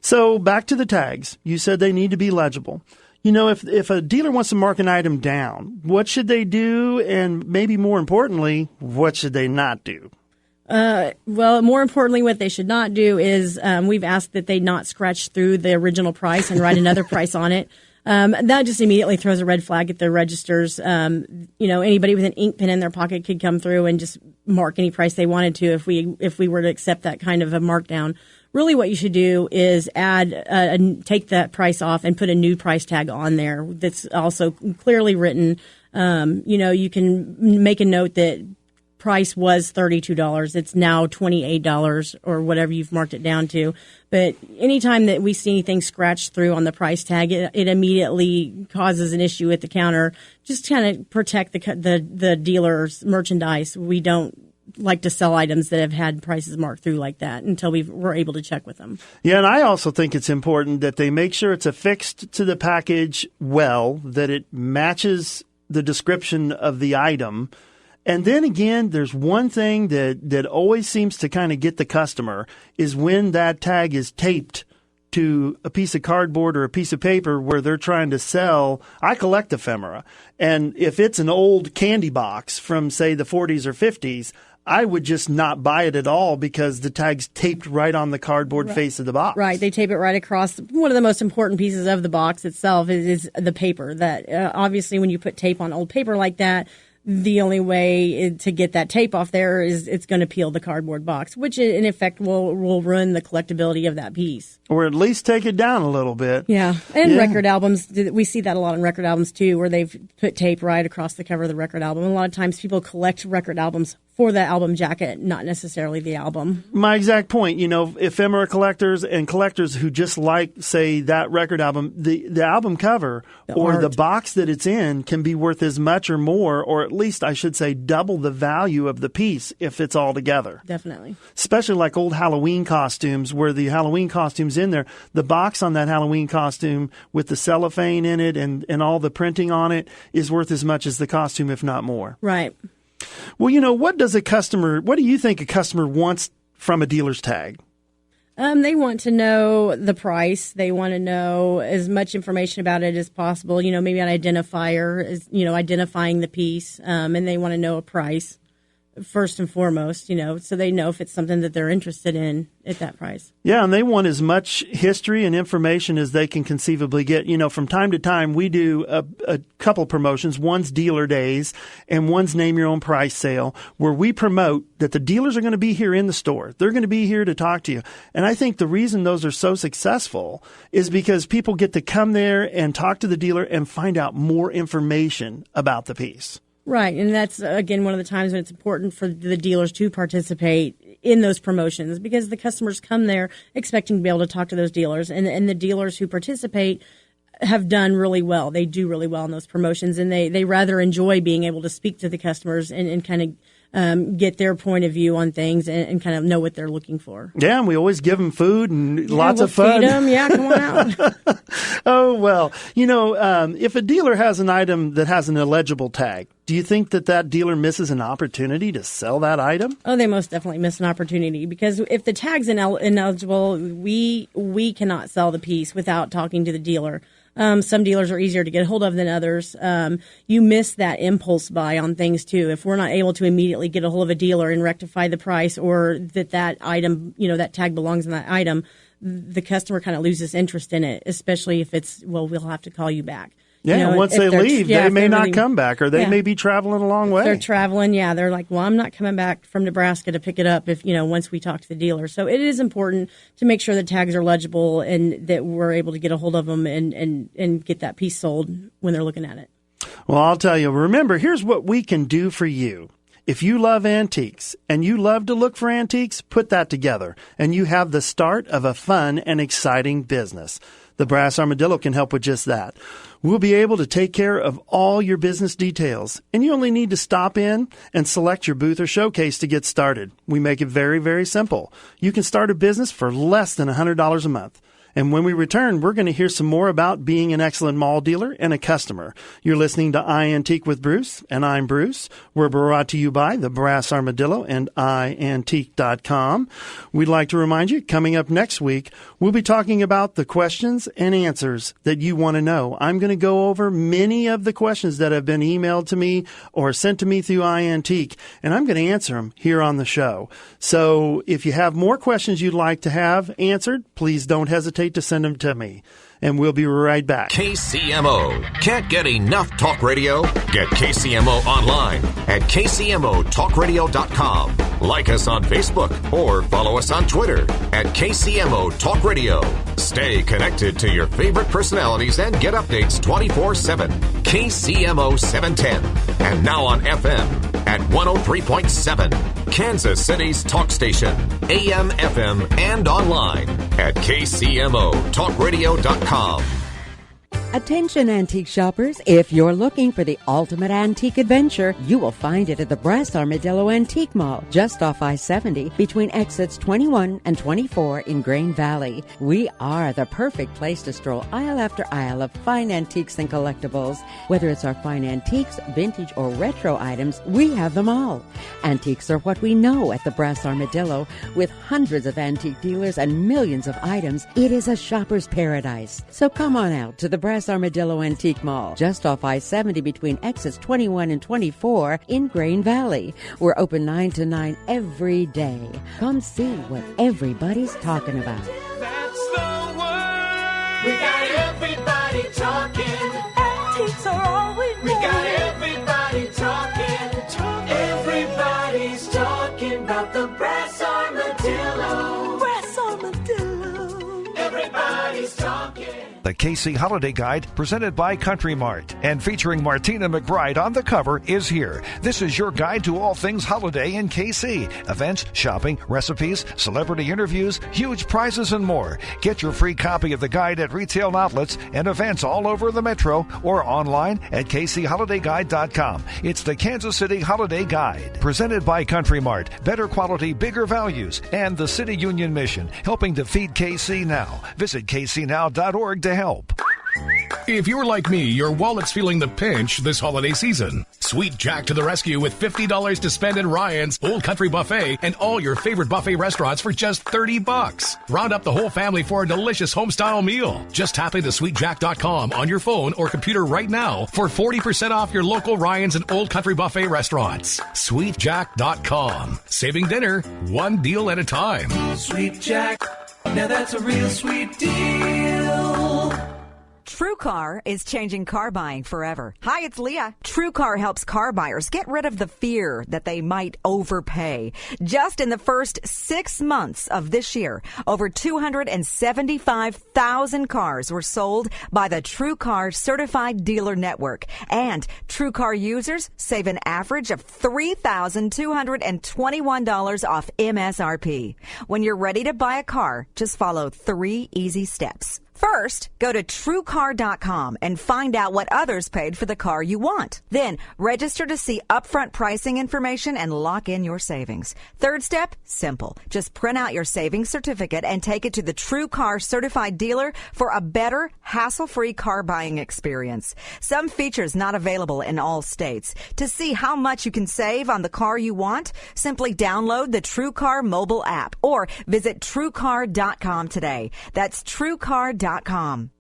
So back to the tags. You said they need to be legible. You know, if a dealer wants to mark an item down, what should they do? And maybe more importantly, what should they not do? Well, more importantly, what they should not do is we've asked that they not scratch through the original price and write another price on it. That just immediately throws a red flag at the registers. Anybody with an ink pen in their pocket could come through and just mark any price they wanted to if we were to accept that kind of a markdown. Really what you should do is take that price off and put a new price tag on there that's also clearly written. You can make a note that price was $32. It's now $28 or whatever you've marked it down to. But anytime that we see anything scratched through on the price tag, it immediately causes an issue at the counter. Just kind of protect the dealer's merchandise. We don't like to sell items that have had prices marked through like that until we're able to check with them. Yeah, and I also think it's important that they make sure it's affixed to the package well, that it matches the description of the item. And then again, there's one thing that always seems to kind of get the customer is when that tag is taped to a piece of cardboard or a piece of paper where they're trying to sell. I collect ephemera. And if it's an old candy box from, say, the 40s or 50s, I would just not buy it at all because the tag's taped right on the cardboard face of the box. Right. They tape it right across. One of the most important pieces of the box itself is the paper. That obviously when you put tape on old paper like that, the only way to get that tape off there is it's going to peel the cardboard box, which in effect will ruin the collectability of that piece. Or at least take it down a little bit. Yeah. And record albums, we see that a lot in record albums too, where they've put tape right across the cover of the record album. A lot of times people collect record albums for the album jacket, not necessarily the album. My exact point, ephemera collectors and collectors who just like, say, that record album, the album cover or the box that it's in can be worth as much or more, or at least I should say double the value of the piece if it's all together. Definitely. Especially like old Halloween costumes where the Halloween costume's in there. The box on that Halloween costume with the cellophane in it and all the printing on it is worth as much as the costume, if not more. Right. Well, what do you think a customer wants from a dealer's tag? They want to know the price. They want to know as much information about it as possible. Maybe an identifier is, identifying the piece. And they want to know a price first and foremost, so they know if it's something that they're interested in at that price. Yeah, and they want as much history and information as they can conceivably get. From time to time, we do a couple promotions. One's dealer days and one's name your own price sale, where we promote that the dealers are going to be here in the store. They're going to be here to talk to you. And I think the reason those are so successful is because people get to come there and talk to the dealer and find out more information about the piece. Right, and that's, again, one of the times when it's important for the dealers to participate in those promotions because the customers come there expecting to be able to talk to those dealers, and the dealers who participate have done really well. They do really well in those promotions, and they rather enjoy being able to speak to the customers and kind of get their point of view on things and kind of know what they're looking for. Yeah, and we always give them food and lots of fun. Feed them. Yeah, come on out. Oh, well, if a dealer has an item that has an illegible tag, do you think that dealer misses an opportunity to sell that item? Oh, they most definitely miss an opportunity because if the tag's ineligible, we cannot sell the piece without talking to the dealer. Some dealers are easier to get a hold of than others. You miss that impulse buy on things too. If we're not able to immediately get a hold of a dealer and rectify the price or that item, that tag belongs in that item, the customer kind of loses interest in it, especially if we'll have to call you back. Yeah, once they leave, they may not come back, or they may be traveling a long way. They're traveling, they're like, well, I'm not coming back from Nebraska to pick it up if, once we talk to the dealer. So it is important to make sure the tags are legible and that we're able to get a hold of them and get that piece sold when they're looking at it. Well, I'll tell you, remember, here's what we can do for you. If you love antiques and you love to look for antiques, put that together, and you have the start of a fun and exciting business. The Brass Armadillo can help with just that. We'll be able to take care of all your business details, and you only need to stop in and select your booth or showcase to get started. We make it very, very simple. You can start a business for less than $100 a month. And when we return, we're going to hear some more about being an excellent mall dealer and a customer. You're listening to iAntique with Bruce, and I'm Bruce. We're brought to you by the Brass Armadillo and iAntique.com. We'd like to remind you, coming up next week, we'll be talking about the questions and answers that you want to know. I'm going to go over many of the questions that have been emailed to me or sent to me through iAntique, and I'm going to answer them here on the show. So if you have more questions you'd like to have answered, please don't hesitate to send them to me. And we'll be right back. KCMO. Can't get enough talk radio? Get KCMO online at KCMOTalkRadio.com. Like us on Facebook or follow us on Twitter at KCMO Talk Radio. Stay connected to your favorite personalities and get updates 24/7. KCMO 710. And now on FM at 103.7. Kansas City's talk station. AM, FM, and online at KCMOTalkRadio.com. Attention antique shoppers, if you're looking for the ultimate antique adventure, you will find it at the Brass Armadillo Antique Mall, just off I-70, between exits 21 and 24 in Grain Valley. We are the perfect place to stroll aisle after aisle of fine antiques and collectibles. Whether it's our fine antiques, vintage, or retro items, we have them all. Antiques are what we know at the Brass Armadillo. With hundreds of antique dealers and millions of items, it is a shopper's paradise. So come on out to the Brass Armadillo Antique Mall, just off I-70 between exits 21 and 24 in Grain Valley. We're open 9 to 9 every day. Come see what everybody's talking about. That's the word. We got everybody talking. Antiques are all we know. We got everybody talking. Everybody's talking about the Brass Armadillo. Brass Armadillo. Everybody's talking. The KC Holiday Guide, presented by Country Mart and featuring Martina McBride on the cover, is here. This is your guide to all things holiday in KC. Events, shopping, recipes, celebrity interviews, huge prizes, and more. Get your free copy of the guide at retail outlets and events all over the metro or online at kcholiday.guide.com. It's the Kansas City Holiday Guide, presented by Country Mart. Better quality, bigger values, and the City Union Mission, helping to feed KC now. Visit kcnow.org to help. If you're like me, your wallet's feeling the pinch this holiday season. Sweet Jack to the rescue with $50 to spend at Ryan's, Old Country Buffet, and all your favorite buffet restaurants for just $30. Round up the whole family for a delicious home-style meal. Just tap into sweetjack.com on your phone or computer right now for 40% off your local Ryan's and Old Country Buffet restaurants. Sweetjack.com. Saving dinner, one deal at a time. Sweet Jack, now that's a real sweet deal. TrueCar is changing car buying forever. Hi, it's Leah. TrueCar helps car buyers get rid of the fear that they might overpay. Just in the first 6 months of this year, over 275,000 cars were sold by the TrueCar Certified Dealer Network. And TrueCar users save an average of $3,221 off MSRP. When you're ready to buy a car, just follow 3 easy steps. First, go to TrueCar.com and find out what others paid for the car you want. Then, register to see upfront pricing information and lock in your savings. Third step, simple. Just print out your savings certificate and take it to the TrueCar Certified Dealer for a better, hassle-free car buying experience. Some features not available in all states. To see how much you can save on the car you want, simply download the TrueCar mobile app or visit TrueCar.com today. That's TrueCar.com.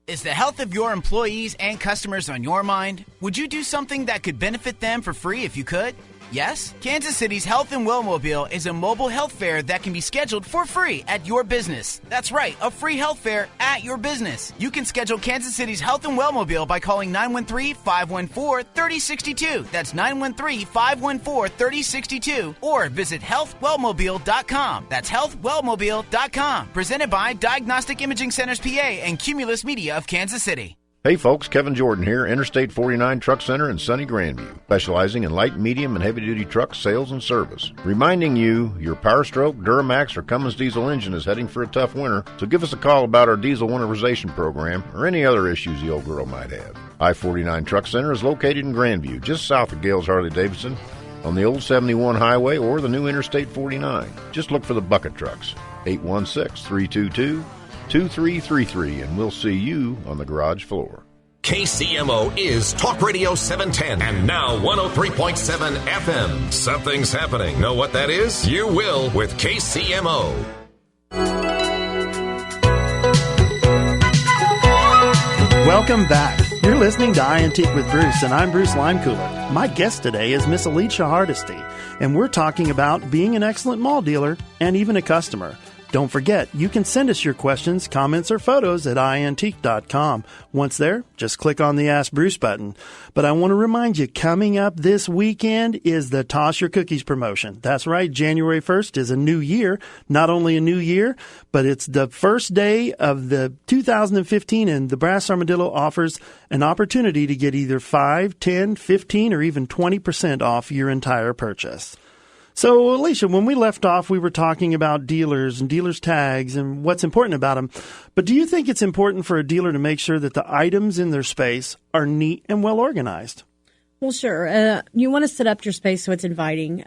Is the health of your employees and customers on your mind? Would you do something that could benefit them for free if you could? Yes? Kansas City's Health and Wellmobile is a mobile health fair that can be scheduled for free at your business. That's right, a free health fair at your business. You can schedule Kansas City's Health and Wellmobile by calling 913-514-3062. That's 913-514-3062. Or visit healthwellmobile.com. That's healthwellmobile.com. Presented by Diagnostic Imaging Centers PA and Cumulus Media of Kansas City. Hey folks, Kevin Jordan here, Interstate 49 Truck Center in sunny Grandview, specializing in light, medium, and heavy-duty truck sales and service. Reminding you, your Power Stroke, Duramax, or Cummins diesel engine is heading for a tough winter, so give us a call about our diesel winterization program or any other issues the old girl might have. I-49 Truck Center is located in Grandview, just south of Gales Harley-Davidson, on the old 71 highway or the new Interstate 49. Just look for the bucket trucks, 816-322 2333, and we'll see you on the garage floor. KCMO is Talk Radio 710 and now 103.7 FM. Something's happening. Know what that is? You will with KCMO. Welcome back. You're listening to iAntique with Bruce, and I'm Bruce Limecooler. My guest today is Miss Alicia Hardesty, and we're talking about being an excellent mall dealer and even a customer. Don't forget, you can send us your questions, comments, or photos at iAntique.com. Once there, just click on the Ask Bruce button. But I want to remind you, coming up this weekend is the Toss Your Cookies promotion. That's right, January 1st is a new year. Not only a new year, but it's the first day of the 2015, and the Brass Armadillo offers an opportunity to get either 5, 10, 15, or even 20% off your entire purchase. So, Alicia, when we left off, we were talking about dealers and dealers' tags and what's important about them. But do you think it's important for a dealer to make sure that the items in their space are neat and well organized? Well, sure. You want to set up your space so it's inviting.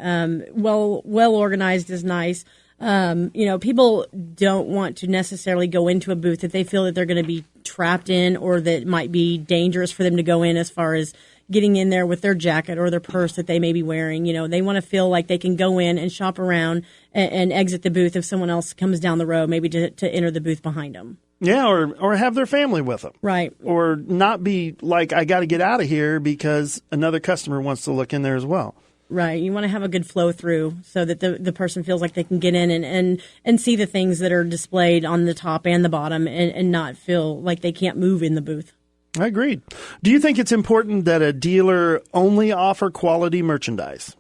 Well organized is nice. People don't want to necessarily go into a booth that they feel that they're going to be trapped in, or that might be dangerous for them to go in, as far as getting in there with their jacket or their purse that they may be wearing. They want to feel like they can go in and shop around and exit the booth if someone else comes down the road, maybe to enter the booth behind them. Yeah, or have their family with them. Right. Or not be like, I got to get out of here because another customer wants to look in there as well. Right. You want to have a good flow through so that the person feels like they can get in and see the things that are displayed on the top and the bottom and not feel like they can't move in the booth. I agreed. Do you think it's important that a dealer only offer quality merchandise?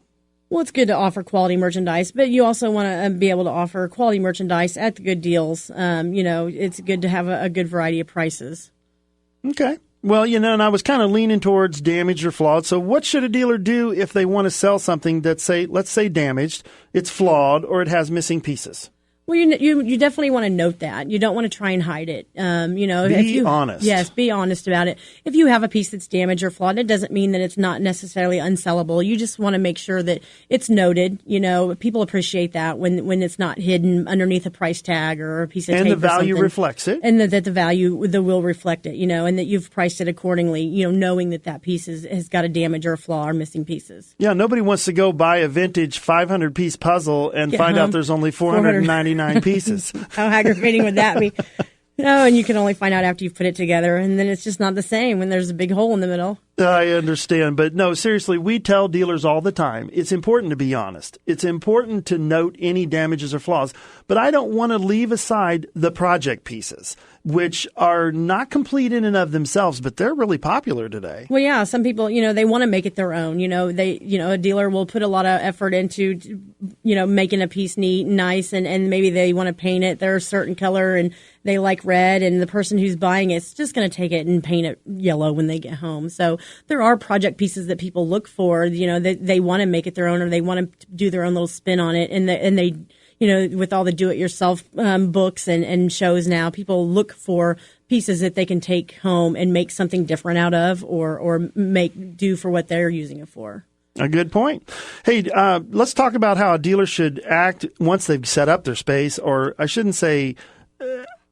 Well, it's good to offer quality merchandise, but you also want to be able to offer quality merchandise at the good deals. It's good to have a good variety of prices. Okay. Well, and I was kind of leaning towards damaged or flawed. So what should a dealer do if they want to sell something that's, let's say damaged, it's flawed, or it has missing pieces? Well, you definitely want to note that. You don't want to try and hide it. Be honest. Yes, be honest about it. If you have a piece that's damaged or flawed, it doesn't mean that it's not necessarily unsellable. You just want to make sure that it's noted. People appreciate that when it's not hidden underneath a price tag or a piece of tape. And the value reflects it. And that the value will reflect it, and that you've priced it accordingly, knowing that piece has got a damage or a flaw or missing pieces. Yeah, nobody wants to go buy a vintage 500-piece puzzle and find out there's only 499 pieces. How aggravating would that be? No, and you can only find out after you've put it together, and then it's just not the same when there's a big hole in the middle. I understand, but no, seriously, we tell dealers all the time, it's important to be honest. It's important to note any damages or flaws, but I don't want to leave aside the project pieces, which are not complete in and of themselves, but they're really popular today. Well, yeah, some people, they want to make it their own. A dealer will put a lot of effort into, making a piece neat and nice, and maybe they want to paint it their certain color, and they like red, and the person who's buying it's just going to take it and paint it yellow when they get home. So there are project pieces that people look for, they want to make it their own, or they want to do their own little spin on it, and they with all the do-it-yourself books and shows now, people look for pieces that they can take home and make something different out of, or make do for what they're using it for. A good point. Hey, let's talk about how a dealer should act once they've set up their space, or I shouldn't say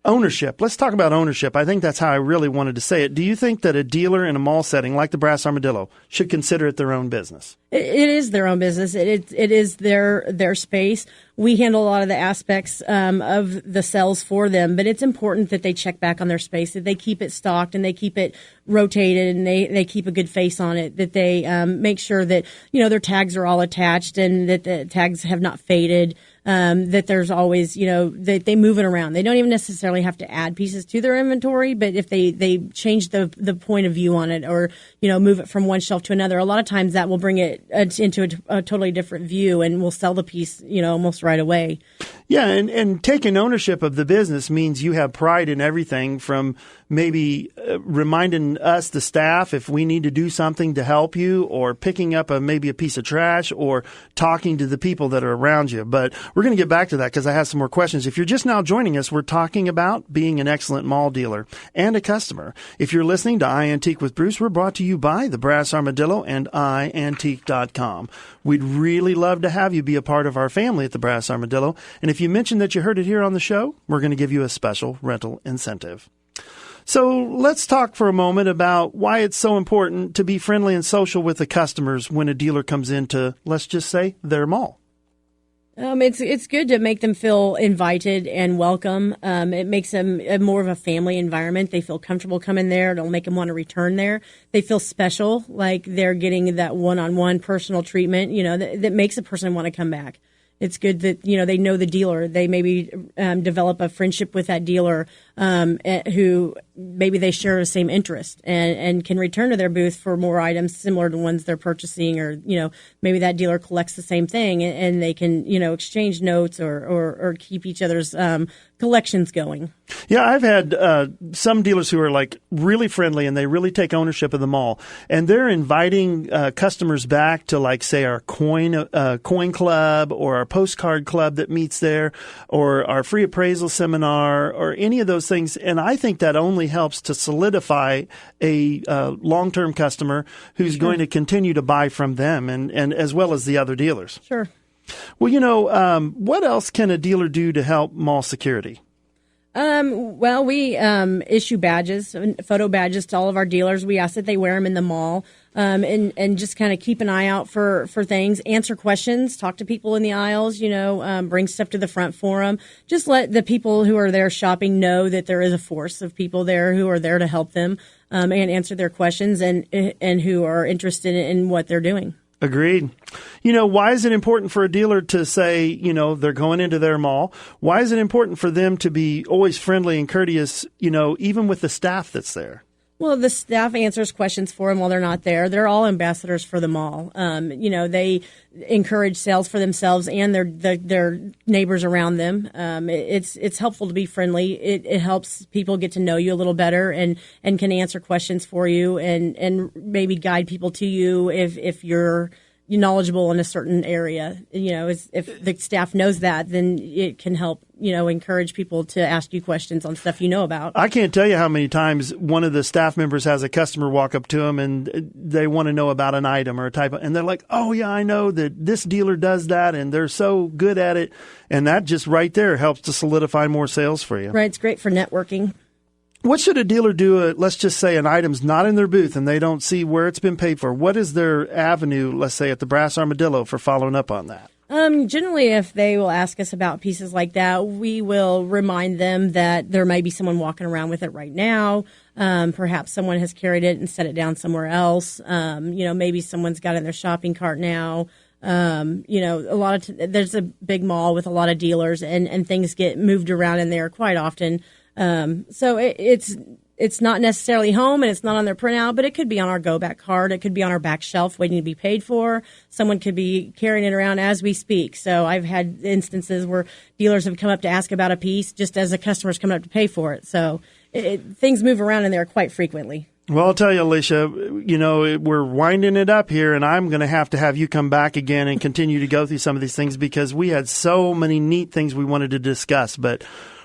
ownership. Let's talk about ownership. I think that's how I really wanted to say it. Do you think that a dealer in a mall setting like the Brass Armadillo should consider it their own business? It is their own business. It is their space. We handle a lot of the aspects of the sales for them, but it's important that they check back on their space, that they keep it stocked and they keep it rotated, and they keep a good face on it, that they make sure that their tags are all attached and that the tags have not faded. That there's always, that they move it around. They don't even necessarily have to add pieces to their inventory, but if they change the point of view on it, or, move it from one shelf to another, a lot of times that will bring it into a totally different view, and will sell the piece, almost right away. Yeah, and taking ownership of the business means you have pride in everything from maybe reminding us, the staff, if we need to do something to help you, or picking up maybe a piece of trash, or talking to the people that are around you. But we're going to get back to that because I have some more questions. If you're just now joining us, we're talking about being an excellent mall dealer and a customer. If you're listening to iAntique with Bruce, we're brought to you by the Brass Armadillo and iAntique.com. We'd really love to have you be a part of our family at the Brass Armadillo. And if you mention that you heard it here on the show, we're going to give you a special rental incentive. So let's talk for a moment about why it's so important to be friendly and social with the customers when a dealer comes into, let's just say, their mall. It's good to make them feel invited and welcome. It makes them more of a family environment. They feel comfortable coming there. It'll make them want to return there. They feel special, like they're getting that one-on-one personal treatment, that makes a person want to come back. It's good that, they know the dealer. They maybe develop a friendship with that dealer who maybe they share the same interest and can return to their booth for more items similar to ones they're purchasing, or, maybe that dealer collects the same thing and they can, exchange notes or keep each other's collections going. Yeah, I've had some dealers who are like really friendly and they really take ownership of the mall, and they're inviting customers back to, like, say, our coin club or our postcard club that meets there, or our free appraisal seminar, or any of those things. And I think that only helps to solidify a long-term customer who's going to continue to buy from them, and as well as the other dealers. Sure. Well, what else can a dealer do to help mall security? Well, we issue badges, photo badges to all of our dealers. We ask that they wear them in the mall, and just kind of keep an eye out for things, answer questions, talk to people in the aisles, bring stuff to the front for them. Just let the people who are there shopping know that there is a force of people there who are there to help them and answer their questions and who are interested in what they're doing. Agreed. Why is it important for a dealer to say, they're going into their mall? Why is it important for them to be always friendly and courteous, even with the staff that's there? Well, the staff answers questions for them while they're not there. They're all ambassadors for the mall. They encourage sales for themselves and their neighbors around them. It's helpful to be friendly. It helps people get to know you a little better and can answer questions for you and maybe guide people to you if you're knowledgeable in a certain area. If the staff knows that, then it can help, encourage people to ask you questions on stuff you know about. I can't tell you how many times one of the staff members has a customer walk up to them and they want to know about an item or a type of, and they're like, oh yeah, I know that this dealer does that and they're so good at it. And that just right there helps to solidify more sales for you. Right. It's great for networking. What should a dealer do? Let's just say an item's not in their booth and they don't see where it's been paid for. What is their avenue, let's say, at the Brass Armadillo for following up on that? Generally, if they will ask us about pieces like that, we will remind them that there may be someone walking around with it right now. Perhaps someone has carried it and set it down somewhere else. Maybe someone's got it in their shopping cart now. There's a big mall with a lot of dealers and things get moved around in there quite often. So it's not necessarily home and it's not on their printout, but it could be on our go back card. It could be on our back shelf waiting to be paid for. Someone could be carrying it around as we speak. So I've had instances where dealers have come up to ask about a piece just as a customer's coming up to pay for it. So things move around in there quite frequently. Well, I'll tell you, Alicia, we're winding it up here, and I'm going to have you come back again and continue to go through some of these things because we had so many neat things we wanted to discuss. But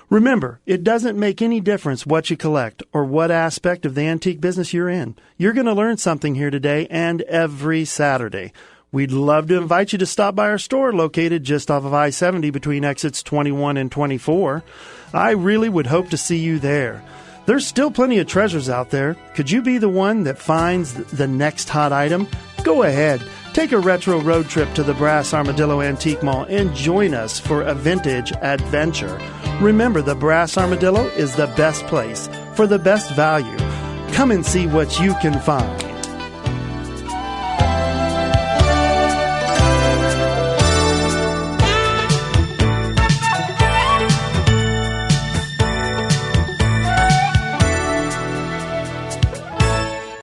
remember, it doesn't make any difference what you collect or what aspect of the antique business you're in. You're going to learn something here today and every Saturday. We'd love to invite you to stop by our store located just off of I-70 between exits 21 and 24. I really would hope to see you there. There's still plenty of treasures out there. Could you be the one that finds the next hot item? Go ahead. Take a retro road trip to the Brass Armadillo Antique Mall and join us for a vintage adventure. Remember, the Brass Armadillo is the best place for the best value. Come and see what you can find.